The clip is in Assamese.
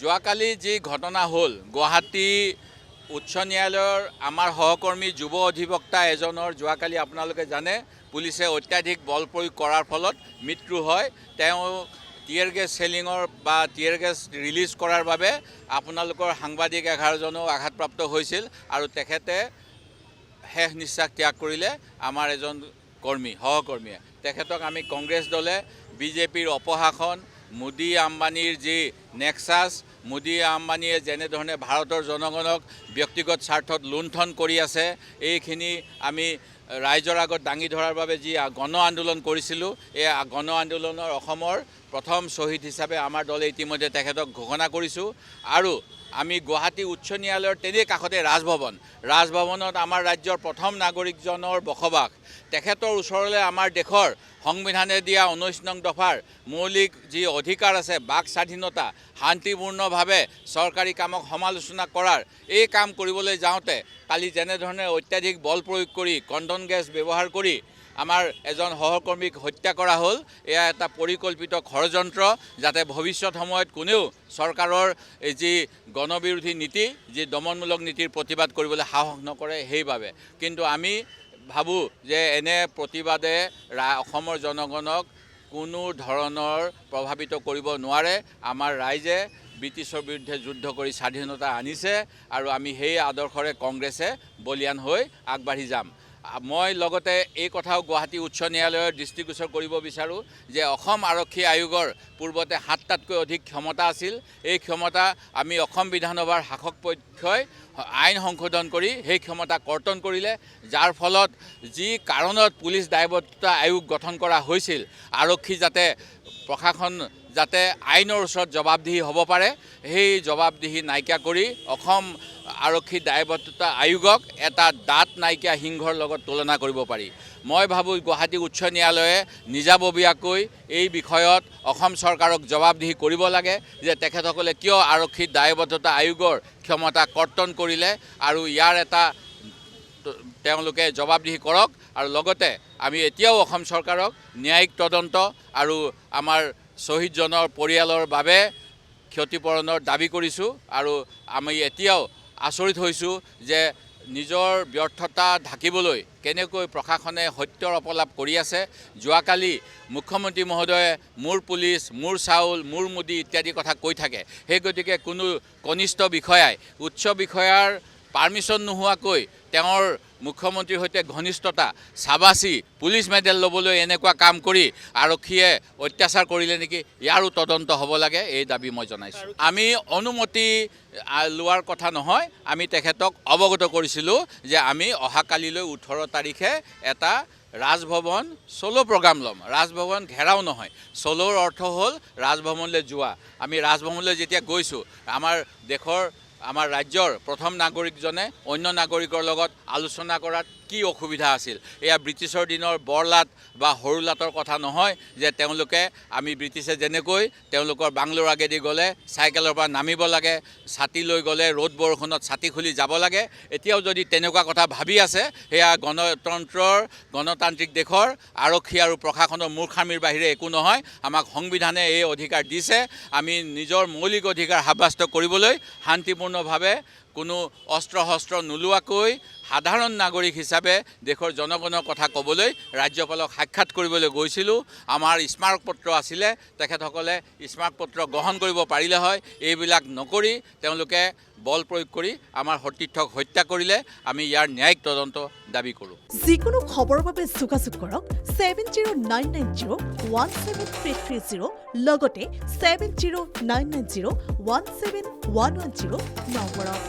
যোৱাকালি যি ঘটনা হ'ল গুৱাহাটী উচ্চ ন্যায়ালয়ৰ আমাৰ সহকৰ্মী যুৱ অধিবক্তা এজনৰ যোৱাকালি আপোনালোকে জানে পুলিচে অত্যাধিক বল প্ৰয়োগ কৰাৰ ফলত মৃত্যু হয়। তেওঁ টিয়াৰ গেছ চেলিঙৰ বা টিয়াৰ গেছ ৰিলিজ কৰাৰ বাবে আপোনালোকৰ সাংবাদিক 11জনো আঘাতপ্ৰাপ্ত হৈছিল আৰু তেখেতে শেষ নিশ্বাস ত্যাগ কৰিলে আমাৰ এজন সহকৰ্মীয়ে। তেখেতক আমি কংগ্ৰেছ দলে বিজেপিৰ অপশাসন মোদী আম্বানীৰ যি নেক্সাছ মোদী আম্বানীয়ে যেনেধৰণে ভাৰতৰ জনগণক ব্যক্তিগত স্বাৰ্থত লুণ্ঠন কৰি আছে এইখিনি আমি ৰাইজৰ আগত দাঙি ধৰাৰ বাবে যি গণ আন্দোলন কৰিছিলোঁ এই গণ আন্দোলনৰ অসমৰ প্ৰথম শ্বহীদ হিচাপে আমাৰ দলে ইতিমধ্যে তেখেতক ঘোষণা কৰিছোঁ। আৰু আমি গুৱাহাটী উচ্চ ন্যায়ালয়ৰ তেনেই কাষতে ৰাজভৱনত আমাৰ ৰাজ্যৰ প্ৰথম নাগৰিকজনৰ বসবাস। তেখেতৰ ওচৰলৈ আমাৰ দেশৰ সংবিধানে দিয়া 19 নং দফাৰ মৌলিক যি অধিকাৰ আছে বাক স্বাধীনতা শান্তিপূৰ্ণভাৱে চৰকাৰী কামক সমালোচনা কৰাৰ এই কাম কৰিবলৈ যাওঁতে কালি যেনেধৰণে অত্যাধিক বল প্ৰয়োগ কৰি কণ্ডন গেছ ব্যৱহাৰ কৰি আমাৰ এজন সহকৰ্মীক হত্যা কৰা হ'ল এয়া এটা পৰিকল্পিত ষড়যন্ত্ৰ যাতে ভৱিষ্যত সময়ত কোনেও চৰকাৰৰ এই যি গণবিৰোধী নীতি যি দমনমূলক নীতিৰ প্ৰতিবাদ কৰিবলৈ সাহস নকৰে সেইবাবে। কিন্তু আমি ভাবোঁ যে এনে প্ৰতিবাদে অসমৰ জনগণক কোনো ধৰণৰ প্ৰভাৱিত কৰিব নোৱাৰে। আমাৰ ৰাইজে ব্ৰিটিছৰ বিৰুদ্ধে যুদ্ধ কৰি স্বাধীনতা আনিছে আৰু আমি সেই আদৰ্শৰে কংগ্ৰেছে বলিয়ান হৈ আগবাঢ়ি যাম। মই লগতে এই কথাও গুৱাহাটী উচ্চ ন্যায়ালয়ৰ দৃষ্টিগোচৰ কৰিব বিচাৰোঁ যে অসম আৰক্ষী আয়োগৰ পূৰ্বতে 7টাতকৈ অধিক ক্ষমতা আছিল। এই ক্ষমতা আমি অসম বিধানসভাৰ শাসক পক্ষই আইন সংশোধন কৰি সেই ক্ষমতা কৰ্তন কৰিলে, যাৰ ফলত যি কাৰণত পুলিচ দায়বদ্ধতা আয়োগ গঠন কৰা হৈছিল আৰক্ষী যাতে প্ৰশাসন যাতে আইনৰ ওচৰত জবাবদিহি হ'ব পাৰে সেই জবাবদিহি নাইকিয়া কৰি অসম আৰক্ষী দায়বদ্ধতা আয়োগক এটা দাঁত নাইকিয়া সিংহৰ লগত তুলনা কৰিব পাৰি। মই ভাবোঁ গুৱাহাটী উচ্চ ন্যায়ালয়ে নিজাববীয়াকৈ এই বিষয়ত অসম চৰকাৰক জবাবদিহি কৰিব লাগে যে তেখেতসকলে কিয় আৰক্ষী দায়বদ্ধতা আয়োগৰ ক্ষমতা কৰ্তন কৰিলে আৰু ইয়াৰ এটা তেওঁলোকে জবাবদিহি কৰক। আৰু লগতে আমি এতিয়াও অসম চৰকাৰক ন্যায়িক তদন্ত আৰু আমাৰ শ্বহীদজনৰ পৰিয়ালৰ বাবে ক্ষতিপূৰণৰ দাবী কৰিছোঁ। আৰু আমি এতিয়াও আচৰিত হৈছোঁ যে নিজৰ ব্যৰ্থতা ঢাকিবলৈ কেনেকৈ প্ৰশাসনে সত্যৰ অপলাপ কৰি আছে। যোৱাকালি মুখ্যমন্ত্ৰী মহোদয়ে মোৰ পুলিচ মোৰ চাউল মোৰ মোদী ইত্যাদি কথা কৈ থাকে। সেই গতিকে কোনো কনিষ্ঠ বিষয়াই উচ্চ বিষয়াৰ পাৰ্মিশ্যন নোহোৱাকৈ তেওঁৰ মুখ্যমন্ত্ৰীৰ সৈতে ঘনিষ্ঠতা চাবাচি পুলিচ মেডেল ল'বলৈ এনেকুৱা কাম কৰি আৰক্ষীয়ে অত্যাচাৰ কৰিলে নেকি ইয়াৰো তদন্ত হ'ব লাগে এই দাবী মই জনাইছোঁ। আমি অনুমতি লোৱাৰ কথা নহয়, আমি তেখেতক অৱগত কৰিছিলোঁ যে আমি অহাকালিলৈ 18 তাৰিখে এটা ৰাজভৱন চলো প্ৰগ্ৰাম ল'ম। ৰাজভৱন ঘেৰাও নহয়, চলোৰ অৰ্থ হ'ল ৰাজভৱনলৈ যোৱা। আমি ৰাজভৱনলৈ যেতিয়া গৈছোঁ আমাৰ ৰাজ্যৰ প্ৰথম নাগৰিকজনে অন্য নাগৰিকৰ লগত আলোচনা কৰাত কি অসুবিধা আছিল। এয়া ব্ৰিটিছৰ দিনৰ বৰলাট বা সৰুলাটৰ কথা নহয় যে আমি ব্ৰিটিছে যেনেকৈ তেওঁলোকৰ বাংলোৰ আগেদি গ'লে চাইকেলৰ পৰা নামিব লাগে, ছাতি লৈ গ'লে ৰ'দ বৰষুণত ছাতি খুলি যাব লাগে। এতিয়াও যদি তেনেকুৱা কথা ভাবি আছে সেয়া গণতান্ত্ৰিক দেশৰ আৰক্ষী আৰু প্ৰশাসনৰ মূৰ্খামিৰ বাহিৰে একো নহয়। আমাক সংবিধানে এই অধিকাৰ দিছে, আমি নিজৰ মৌলিক অধিকাৰ সাব্যস্ত কৰিবলৈ শান্তিপূৰ্ণভাৱে কোনো অস্ত্ৰ শস্ত্ৰ নোলোৱাকৈ সাধাৰণ নাগৰিক হিচাপে দেশৰ জনগণৰ কথা ক'বলৈ ৰাজ্যপালক সাক্ষাৎ কৰিবলৈ গৈছিলোঁ। আমাৰ স্মাৰকপত্ৰ আছিলে, তেখেতসকলে স্মাৰকপত্ৰ গ্ৰহণ কৰিব পাৰিলে হয়। এইবিলাক নকৰি তেওঁলোকে বল প্ৰয়োগ কৰি আমাৰ সতীৰ্থক হত্যা কৰিলে। আমি ইয়াৰ ন্যায়িক তদন্ত দাবী কৰোঁ। যিকোনো খবৰৰ বাবে যোগাযোগ কৰক 7099017330 লগতে 7099017110 নম্বৰত।